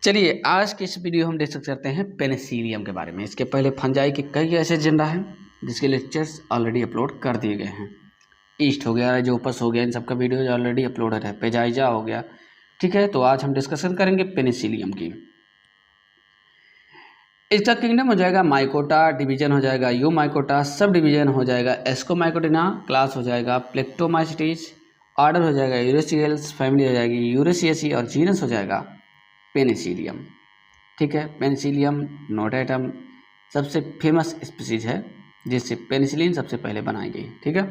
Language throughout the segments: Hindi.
चलिए आज के इस वीडियो हम डिस्कस करते हैं पेनिसिलियम के बारे में। इसके पहले फंजाई के कई ऐसे जिंदा हैं जिसके लेक्चर्स ऑलरेडी अपलोड कर दिए गए हैं। ईस्ट हो गया, जोपस हो गया, इन सब का वीडियो ऑलरेडी अपलोडेड है। पेजाइजा हो गया, ठीक है। तो आज हम डिस्कशन करेंगे पेनिसिलियम की। इसका किंगडम हो जाएगा माइकोटा, डिवीजन हो जाएगा यू माइकोटा, सब डिवीजन हो जाएगा एस्कोमाइकोटिना, क्लास हो जाएगा प्लेक्टोमाइसिटीज, ऑर्डर हो जाएगा यूरेसियल्स, फैमिली हो जाएगी यूरेसिएसी और जीनस हो जाएगा पेनिसिलियम। ठीक है, पेनिसिलियम नोटेटम सबसे फेमस स्पीसीज है जिससे पेनिसिलिन सबसे पहले बनाई गई। ठीक है,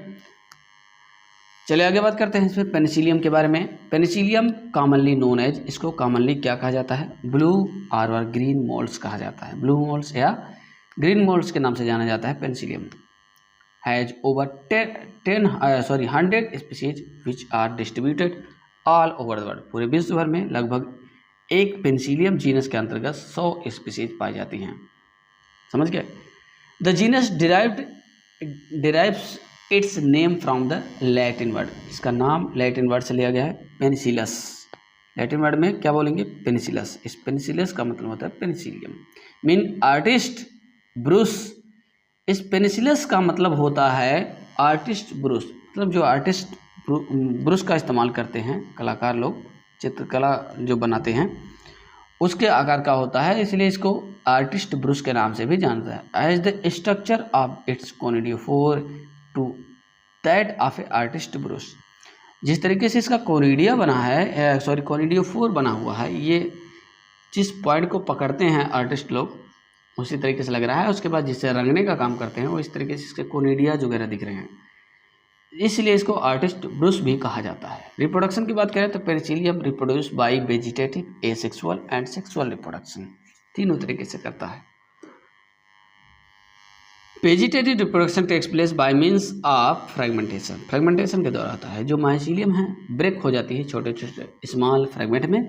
चलिए आगे बात करते हैं इसमें पेनिसिलियम के बारे में। पेनिसिलियम कॉमनली नोन एज, इसको कॉमनली क्या कहा जाता है? ब्लू और ग्रीन मोल्ड्स कहा जाता है। ब्लू मोल्ड्स या ग्रीन मोल्ड्स के नाम से जाना जाता है Penicillium. Has over 100 species which are distributed all over the world. पूरे विश्व भर में लगभग एक पेनिसिलियम जीनस के अंतर्गत 100 स्पीसीज पाई जाती हैं। समझ गए? The genus derives it's name from the Latin word. इसका नाम लैटिन वर्ड से लिया गया है पेनिसिलस। लैटिन वर्ड में क्या बोलेंगे? पेनिसिलस। इस पेनिसिलस का मतलब होता है पेनिसिलियम। Mean artist Bruce. इस पेनिसिलस का मतलब होता है आर्टिस्ट ब्रूस, मतलब जो आर्टिस्ट ब्रूस का इस्तेमाल करते हैं, कलाकार लोग चित्रकला जो बनाते हैं उसके आकार का होता है, इसलिए इसको आर्टिस्ट ब्रूस के नाम से भी जानता है। As the structure of its conidiophore to that of a artist brush. जिस तरीके से इसका कोनिडिया बना है, कोनिडियोफोर बना हुआ है, ये जिस पॉइंट को पकड़ते हैं आर्टिस्ट लोग उसी तरीके से लग रहा है। उसके बाद जिससे रंगने का काम करते हैं वो इस तरीके से इसके कोनिडिया वगैरह दिख रहे हैं, इसलिए इसको आर्टिस्ट ब्रूस भी कहा जाता है। रिप्रोडक्शन की बात करें तो Penicillium reproduce by vegetative, asexual and sexual reproduction, तीनों तरीके से करता है। Vegetative reproduction takes place by means of fragmentation. Fragmentation के द्वारा होता है। जो माइसिलियम है ब्रेक हो जाती है छोटे छोटे स्मॉल फ्रेगमेंट में।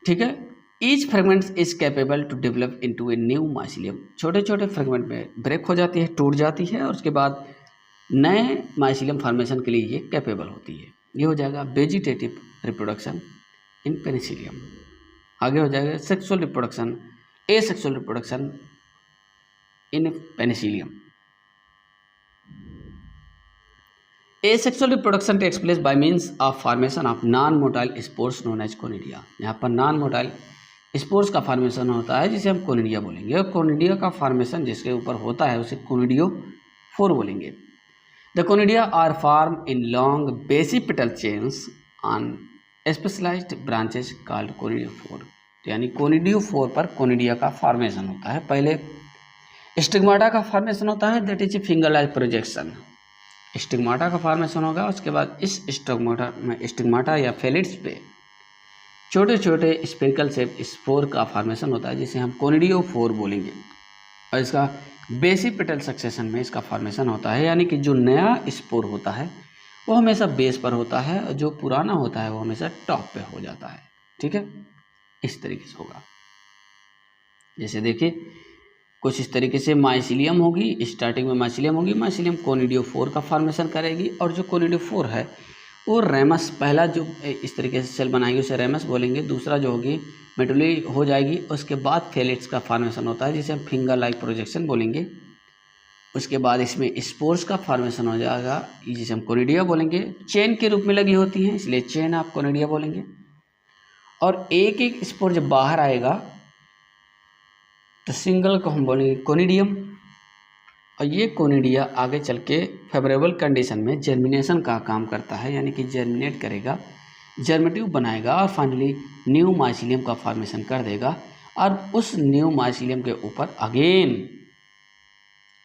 ठीक है, each fragment is capable to develop into a new mycelium. छोटे छोटे फ्रेगमेंट में ब्रेक हो जाती है, टूट जाती है और उसके बाद नए माइसिलियम फॉर्मेशन के लिए ये कैपेबल होती है। ये हो जाएगा वेजिटेटिव रिप्रोडक्शन इन पेनिसिलियम। आगे हो जाएगा sexual reproduction, asexual reproduction in Penicillium. Asexual reproduction takes place by means of formation of non motile spores known as conidia. यहाँ पर नॉन मोटाइल स्पोर्स का फॉर्मेशन होता है जिसे हम कोनिडिया बोलेंगे, और कोनिडिया का फॉर्मेशन जिसके ऊपर होता है उसे कोनिडियोफोर बोलेंगे। The conidia are formed in long basipetal chains on specialized branches called conidiophore। यानी कोनिडियोफोर पर कोनिडिया का फॉर्मेशन होता है। पहले स्टिग्माटा का फॉर्मेशन होता है, that is finger like projection. Stigmata का फॉर्मेशन होगा, उसके बाद इस स्टिग्माटा या फेलिट्स पे छोटे छोटे स्पेरिकल शेप स्पोर का फॉर्मेशन होता है जिसे हम कोनिडियोफोर बोलेंगे। और इसका बेसिपेटल सक्सेशन में इसका फॉर्मेशन होता है, यानी कि जो नया स्पोर होता है वो हमेशा बेस पर होता है और जो पुराना होता है वो हमेशा टॉप पे हो जाता है। ठीक है, इस तरीके से होगा। जैसे देखिए कुछ इस तरीके से माइसिलियम होगी, स्टार्टिंग में माइसिलियम होगी, माइसिलियम कोनिडियोफोर का फॉर्मेशन करेगी और जो कोनिडियोफोर है वो रेमस, पहला जो इस तरीके से सेल बनाएगी उसे रेमस बोलेंगे। दूसरा जो होगी मेडुली हो जाएगी, उसके बाद फेलिट्स का फॉर्मेशन होता है जिसे हम फिंगर लाइक प्रोजेक्शन बोलेंगे। उसके बाद इसमें स्पोर्स का फॉर्मेशन हो जाएगा जिसे हम कोनिडिया बोलेंगे। चेन के रूप में लगी होती हैं इसलिए चेन आप कोनिडिया बोलेंगे। और एक एक स्पोर जब बाहर आएगा तो सिंगल को हम बोलेंगे कोनिडियम। और ये कोनिडिया आगे चल के फेवरेबल कंडीशन में जर्मिनेशन का काम करता है, यानी कि जर्मिनेट करेगा, जर्मेटिव बनाएगा और फाइनली न्यू माइसिलियम का फॉर्मेशन कर देगा। और उस न्यू माइसिलियम के ऊपर अगेन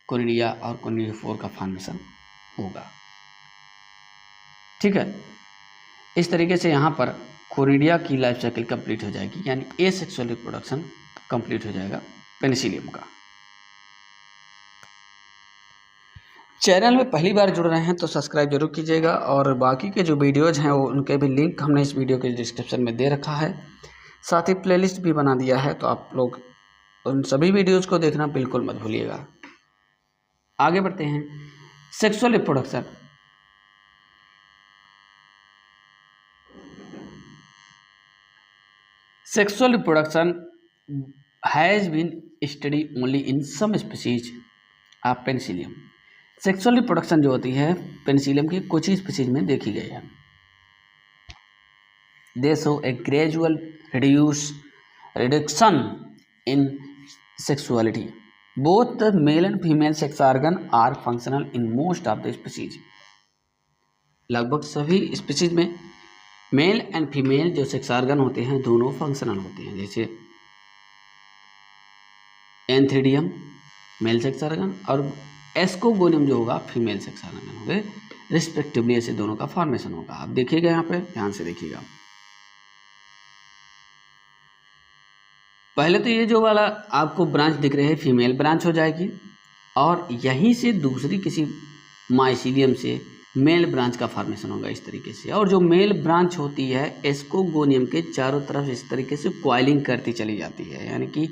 कोनिडिया और कोनिडियोफोर का फॉर्मेशन होगा। ठीक है, इस तरीके से यहाँ पर कोनिडिया की लाइफ साइकिल कंप्लीट हो जाएगी, यानी एसेक्सुअल रिप्रोडक्शन कंप्लीट हो जाएगा पेनिसिलियम का। चैनल में पहली बार जुड़ रहे हैं तो सब्सक्राइब जरूर कीजिएगा, और बाकी के जो वीडियोज़ हैं वो उनके भी लिंक हमने इस वीडियो के डिस्क्रिप्शन में दे रखा है। साथ ही प्लेलिस्ट भी बना दिया है, तो आप लोग उन सभी वीडियोज़ को देखना बिल्कुल मत भूलिएगा। आगे बढ़ते हैं। Sexual reproduction. Sexual reproduction has been study only in some species of Penicillium. Sexual reproduction जो होती है पेनिसिलियम की कुछ ही स्पीसीज में देखी गई है। They show a gradual reduction in sexuality. Both the male and female sex organ are functional in most of the species. लगभग सभी स्पीसीज में मेल एंड फीमेल जो सेक्स ऑर्गन होते हैं दोनों फंक्शनल होते हैं। जैसे एंथ्रीडियम मेल सेक्स ऑर्गन और एस्कोगोनियम जो होगा फीमेल सेक्स ऑर्गन होंगे रिस्पेक्टिवली। ऐसे दोनों का फॉर्मेशन होगा। आप देखिएगा यहाँ पे ध्यान से देखिएगा। पहले तो ये जो वाला आपको ब्रांच दिख रहे हैं फीमेल ब्रांच हो जाएगी और यहीं से दूसरी किसी माइसीलियम से मेल ब्रांच का फॉर्मेशन होगा इस तरीके से। और जो मेल ब्रांच होती है एस्कोगोनियम के चारों तरफ इस तरीके से क्वाइलिंग करती चली जाती है, यानी कि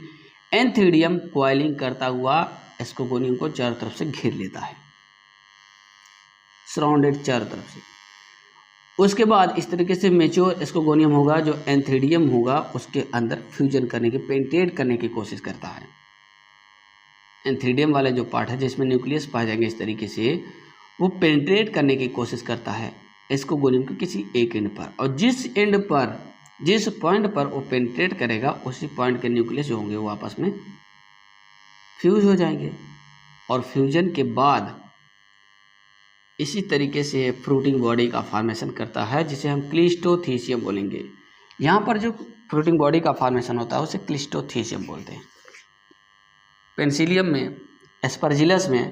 एंथ्रीडियम क्वाइलिंग करता हुआ एस्कोगोनियम को चारों तरफ से घेर लेता है, सराउंडेड चारों तरफ से। उसके बाद इस तरीके से मेच्योर एस्कोगोनियम होगा जो एंथ्रीडियम होगा उसके अंदर फ्यूजन करने की पेनिट्रेट करने की कोशिश करता है। एंथ्रीडियम वाला जो पार्ट है जिसमें न्यूक्लियस पाए जाएंगे इस तरीके से वो पेनिट्रेट करने की कोशिश करता है एस्कोगोनियम के किसी एक एंड पर, और जिस पॉइंट पर वो पेनिट्रेट करेगा उसी पॉइंट के न्यूक्लियस जो होंगे वो आपस में फ्यूज हो जाएंगे। और फ्यूजन के बाद इसी तरीके से फ्रूटिंग बॉडी का फॉर्मेशन करता है जिसे हम क्लिस्टोथीसियम बोलेंगे। यहाँ पर जो फ्रूटिंग बॉडी का फॉर्मेशन होता है उसे क्लिस्टोथीसियम बोलते हैं। पेनिसिलियम में, एस्परजिलस में,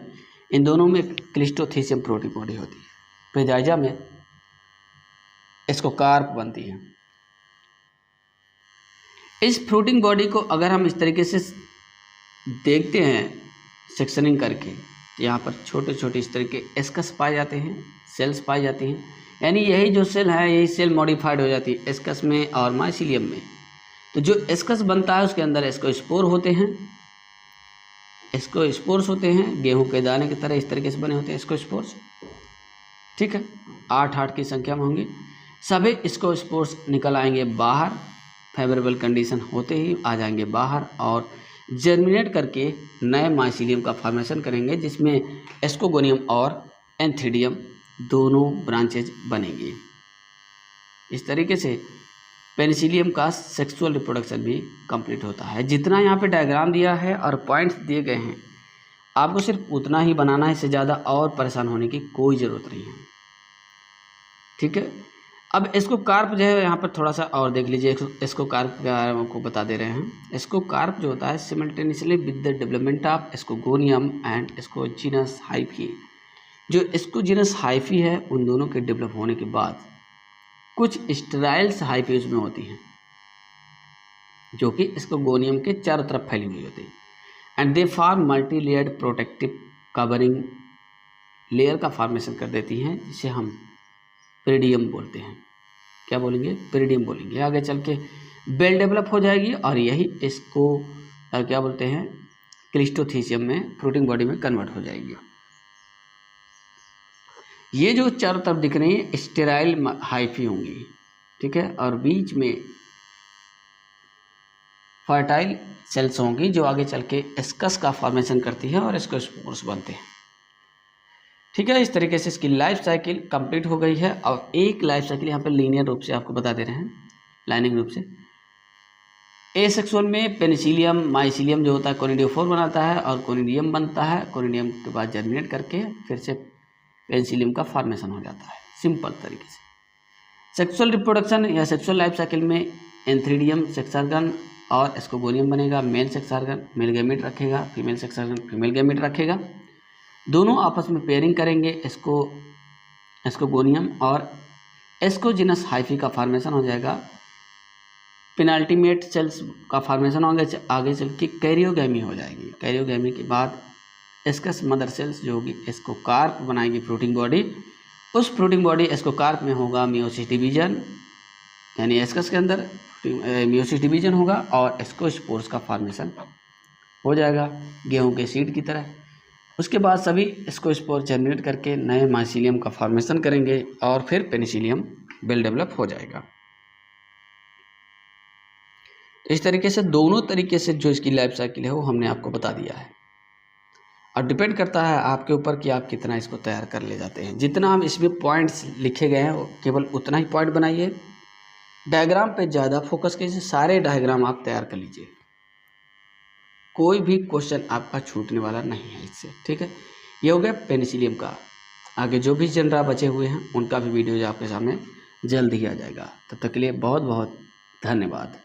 इन दोनों में क्लिस्टोथीसियम फ्रूटिंग बॉडी होती है। पेजाइजा में इसको कार्प बनती है। इस फ्रूटिंग बॉडी को अगर हम इस तरीके से देखते हैं सेक्शनिंग करके, यहाँ पर छोटे छोटे इस तरीके एस्कस पाए जाते हैं, सेल्स पाए जाते हैं, यानी यही जो सेल है यही सेल मॉडिफाइड हो जाती है एस्कस में और माइसीलियम में। तो जो एस्कस बनता है उसके अंदर एस्कोस्पोर होते हैं, एस्कोस्पोर्स होते हैं, गेहूं के दाने की तरह इस तरीके से बने होते हैं एस्कोस्पोर्स। ठीक है, 8 की संख्या में होंगे। सभी एस्कोस्पोर्स निकल आएंगे बाहर, फेवरेबल कंडीशन होते ही आ जाएंगे बाहर और जर्मिनेट करके नए माइसीलियम का फॉर्मेशन करेंगे जिसमें एस्कोगोनियम और एंथ्रीडियम दोनों ब्रांचेज बनेंगी। इस तरीके से पेनिसिलियम का सेक्सुअल रिप्रोडक्शन भी कंप्लीट होता है। जितना यहाँ पे डायग्राम दिया है और पॉइंट्स दिए गए हैं आपको सिर्फ उतना ही बनाना है, इससे ज़्यादा और परेशान होने की कोई ज़रूरत नहीं है। ठीक है, अब इसको कार्प जो है यहाँ पर थोड़ा सा और देख लीजिए। इसको कार्प के बारे में आपको बता दे रहे हैं। इसको कार्प जो होता है simultaneously with the development of ascogonium and ascogenous hyphae. जो एस्कोजीनस हाइफी है उन दोनों के डेवलप होने के बाद कुछ स्टेराइल्स हाइफी उसमें होती हैं जो कि एस्कोगोनियम के चारों तरफ फैली हुई होती है and they form multi layered protective covering layer का फॉर्मेशन कर देती हैं जिसे हम पेरिडियम बोलते हैं। क्या बोलेंगे? पेरिडियम बोलेंगे। आगे चल के बेल डेवलप हो जाएगी और यही इसको क्या बोलते हैं क्लिस्टोथीसियम में फ्रूटिंग बॉडी में कन्वर्ट हो जाएगी। ये जो चारों तरफ दिख रही है स्टेराइल हाइफी होंगी, ठीक है, और बीच में फर्टाइल सेल्स होंगी जो आगे चल के एस्कस का फॉर्मेशन करती है और इसको स्पोर्स बनते हैं। ठीक है, इस तरीके से इसकी लाइफ साइकिल कंप्लीट हो गई है। और एक लाइफ साइकिल यहाँ पे लीनियर रूप से आपको बता दे रहे हैं, लाइनिंग रूप से। एसेक्सुअल में पेनिसिलियम माइसीलियम जो होता है कोनिडियोफोर बनाता है और कोनिडियम बनता है। कोनिडियम के बाद जर्मिनेट करके फिर से पेनिसिलियम का फॉर्मेशन हो जाता है सिंपल तरीके से। सेक्सुअल रिप्रोडक्शन या सेक्सुअल लाइफ साइकिल में एंथ्रीडियम सेक्स ऑर्गन और एस्कोगोनियम बनेगा। Male sex organ male gamete रखेगा, female sex organ female gamete रखेगा। दोनों आपस में पेयरिंग करेंगे, एस्कोगोनियम और एस्कोजिनस हाइफी का फॉर्मेशन हो जाएगा। पेनाल्टीमेट सेल्स का फॉर्मेशन होगा, आगे चल के कैरियोगैमी हो जाएगी। कैरियोगैमी के बाद एस्कस मदर सेल्स जो होगी एस्कोकार्प बनाएगी फ्रूटिंग बॉडी। उस फ्रूटिंग बॉडी एस्कोकार्प में होगा मियोसिस डिवीजन, यानी एस्कस के अंदर मियोसिस डिवीजन होगा और एस्कोस्पोर्स का फॉर्मेशन हो जाएगा गेहूं के सीड की तरह। उसके बाद सभी एस्कोस्पोर जर्मिनेट करके नए माइसीलियम का फॉर्मेशन करेंगे और फिर पेनिसिलियम वेल डेवलप हो जाएगा। इस तरीके से दोनों तरीके से जो इसकी लाइफ साइकिल है वो हमने आपको बता दिया है। और डिपेंड करता है आपके ऊपर कि आप कितना इसको तैयार कर ले जाते हैं। जितना हम इसमें पॉइंट्स लिखे गए हैं केवल उतना ही पॉइंट बनाइए, डायग्राम पे ज़्यादा फोकस कीजिए, सारे डायग्राम आप तैयार कर लीजिए, कोई भी क्वेश्चन आपका छूटने वाला नहीं है इससे। ठीक है, ये हो गया पेनिसिलियम का। आगे जो भी जनरा बचे हुए हैं उनका भी वीडियो आपके सामने जल्द ही आ जाएगा। तब तक के लिए बहुत बहुत धन्यवाद।